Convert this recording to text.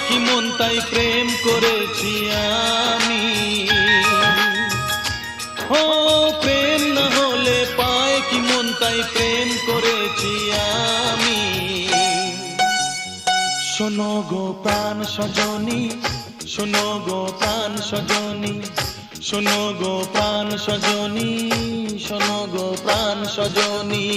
কি মন তাই প্রেম করেছি আমি। ও প্রেম না হলে পায় কি মন তাই প্রেম করেছি আমি। শোনো গো প্রাণ সজনী, শোনো গো প্রাণ সজনী, শোনো গো প্রাণ সজনী, শোনো গো প্রাণ সজনী।